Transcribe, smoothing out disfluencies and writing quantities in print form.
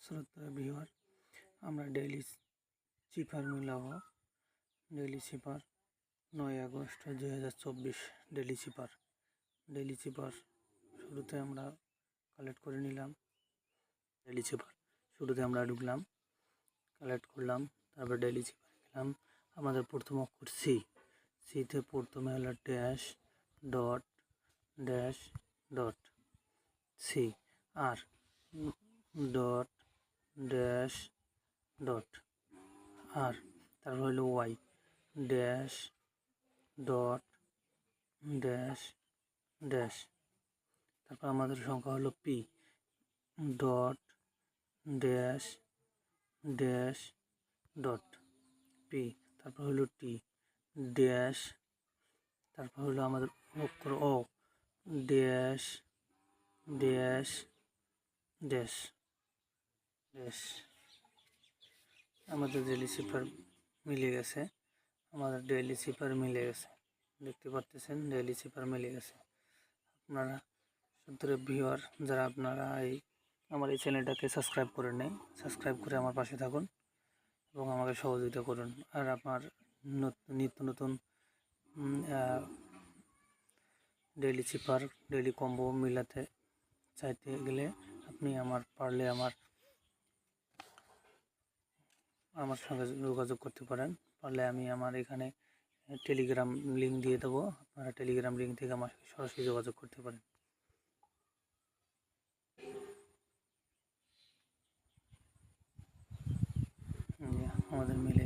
শ্রোতা ভিউয়ার, আমরা daily cipher মিলাবো। Daily cipher 9 August 2024 daily cipher শুরুতে আমরা কালেক্ট করে নিলাম। ডেইলি চিপার শুরুতে আমরা ঢুকলাম, কালেক্ট করলাম, তারপর ডেইলি চিপার গেলাম। আমাদের প্রথম অক্ষর সিতে প্রথমে হলো ড্যাশ ডট সি, আর ডট ড্যাশ ডট, আর তারপর হলো Y dash dot dash dash. তারপর আমাদের সংখ্যা হলো P dot dash dash dot P. তারপর হলো টি ড্যাশ, তারপর হলো আমাদের অক্ষর O dash dash dash dash. আমাদের ডেইলি চিপার মিলে গেছে, দেখতে পাচ্ছেন ডেইলি চিপার মিলে গেছে। আপনারা সূত্রে ভিউয়ার যারা আপনারা আমার এই চ্যানেলটাকে সাবস্ক্রাইব করে নেই, সাবস্ক্রাইব করে আমার পাশে থাকুন এবং আমাকে সহযোগিতা করুন। আর আপনার নিত্য নতুন ডেইলি চিপার ডেইলি কম্বো মিলাতে চাইতে গেলে আপনি আমার সঙ্গে যোগাযোগ করতে পারেন। পারলে আমি আমার এখানে টেলিগ্রাম লিঙ্ক দিয়ে দেবো, আপনারা টেলিগ্রাম লিঙ্ক থেকে আমার সাথে সরাসরি যোগাযোগ করতে পারেন। আমাদের মিলে